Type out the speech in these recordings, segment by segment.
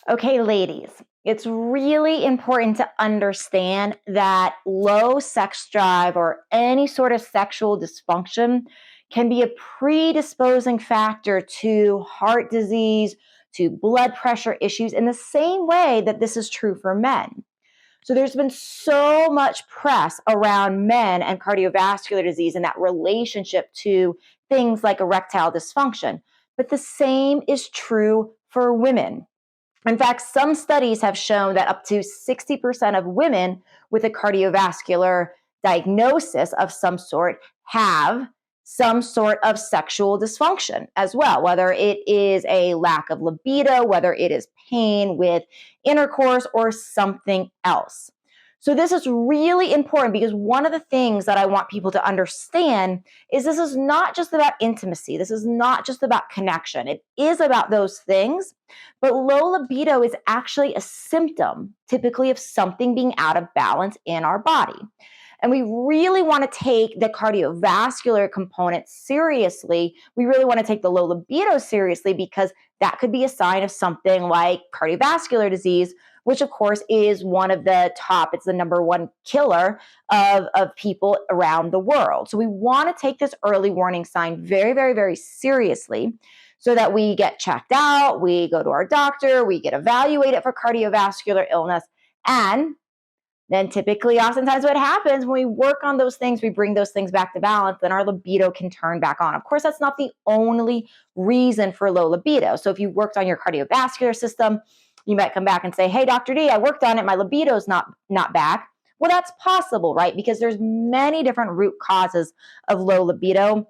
Okay, ladies, it's really important to understand that low sex drive or any sort of sexual dysfunction can be a predisposing factor to heart disease, to blood pressure issues, in the same way that this is true for men. So there's been so much press around men and cardiovascular disease and that relationship to things like erectile dysfunction. But the same is true for women. In fact, some studies have shown that up to 60% of women with a cardiovascular diagnosis of some sort have some sort of sexual dysfunction as well, whether it is a lack of libido, whether it is pain with intercourse, or something else. So this is really important because one of the things that I want people to understand is this is not just about intimacy. This is not just about connection. It is about those things, but low libido is actually a symptom, typically, of something being out of balance in our body. And we really want to take the cardiovascular component seriously. We really want to take the low libido seriously because that could be a sign of something like cardiovascular disease, which of course is one of the top, it's the number one killer of people around the world. So we want to take this early warning sign very, very, very seriously so that we get checked out, we go to our doctor, we get evaluated for cardiovascular illness, and then typically, oftentimes what happens when we work on those things, we bring those things back to balance, then our libido can turn back on. Of course, that's not the only reason for low libido. So if you worked on your cardiovascular system, you might come back and say, hey, Dr. D, I worked on it, my libido's not back. Well, that's possible, right? Because there's many different root causes of low libido.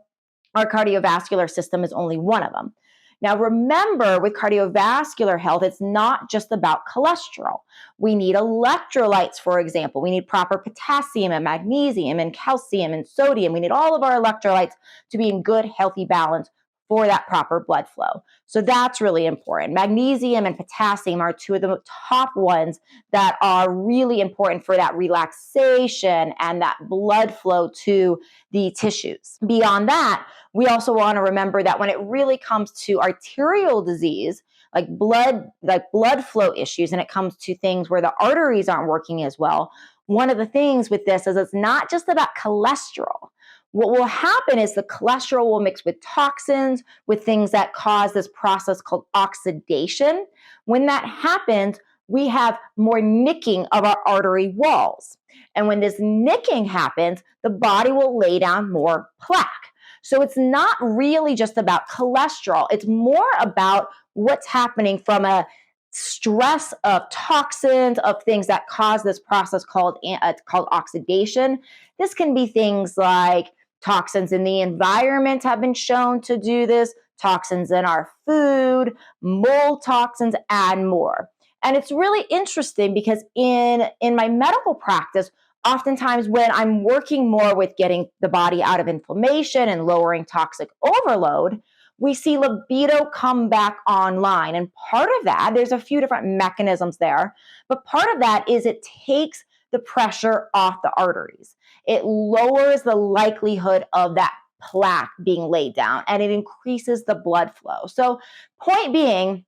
Our cardiovascular system is only one of them. Now, remember, with cardiovascular health, it's not just about cholesterol. We need electrolytes, for example. We need proper potassium and magnesium and calcium and sodium. We need all of our electrolytes to be in good, healthy balance for that proper blood flow. So that's really important. Magnesium and potassium are two of the top ones that are really important for that relaxation and that blood flow to the tissues. Beyond that, we also want to remember that when it really comes to arterial disease, like blood flow issues, and it comes to things where the arteries aren't working as well, one of the things with this is it's not just about cholesterol. What will happen is the cholesterol will mix with toxins, with things that cause this process called oxidation. When that happens, we have more nicking of our artery walls. And when this nicking happens, the body will lay down more plaque. So it's not really just about cholesterol. It's more about what's happening from a stress of toxins, of things that cause this process called oxidation. This can be things like toxins in the environment have been shown to do this, toxins in our food, mold toxins, and more. And it's really interesting because in my medical practice, oftentimes when I'm working more with getting the body out of inflammation and lowering toxic overload, we see libido come back online. And part of that, there's a few different mechanisms there, but part of that is it takes the pressure off the arteries. It lowers the likelihood of that plaque being laid down, and it increases the blood flow. So point being,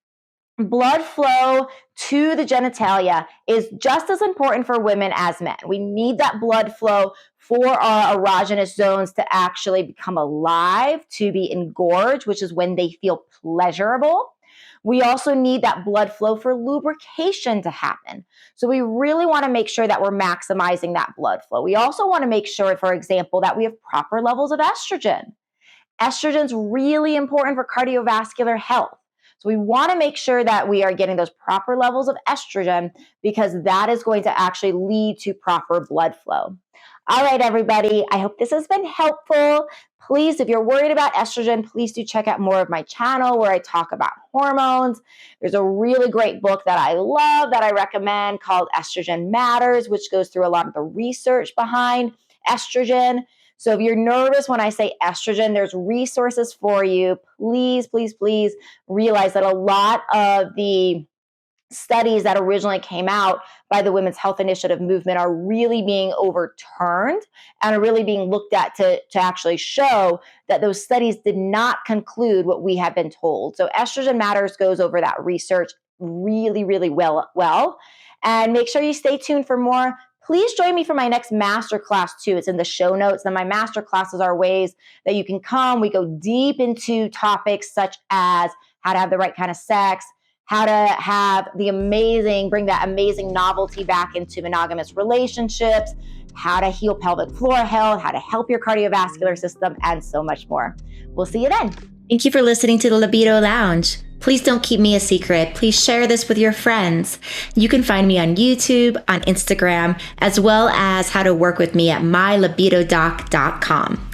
blood flow to the genitalia is just as important for women as men. We need that blood flow for our erogenous zones to actually become alive, to be engorged, which is when they feel pleasurable. We also need that blood flow for lubrication to happen. So we really want to make sure that we're maximizing that blood flow. We also want to make sure, for example, that we have proper levels of estrogen. Estrogen is really important for cardiovascular health. So we want to make sure that we are getting those proper levels of estrogen because that is going to actually lead to proper blood flow. All right, everybody, I hope this has been helpful. Please, if you're worried about estrogen, please do check out more of my channel where I talk about hormones. There's a really great book that I love that I recommend called Estrogen Matters, which goes through a lot of the research behind estrogen. So if you're nervous when I say estrogen, there's resources for you. Please, please, please realize that a lot of the studies that originally came out by the Women's Health Initiative movement are really being overturned and are really being looked at to actually show that those studies did not conclude what we have been told. So Estrogen Matters goes over that research really, really well. And make sure you stay tuned for more. Please join me for my next masterclass too. It's in the show notes. And my masterclasses are ways that you can come. We go deep into topics such as how to have the right kind of sex, how to have bring that amazing novelty back into monogamous relationships, how to heal pelvic floor health, how to help your cardiovascular system, and so much more. We'll see you then. Thank you for listening to the Libido Lounge. Please don't keep me a secret. Please share this with your friends. You can find me on YouTube, on Instagram, as well as how to work with me at mylibidodoc.com.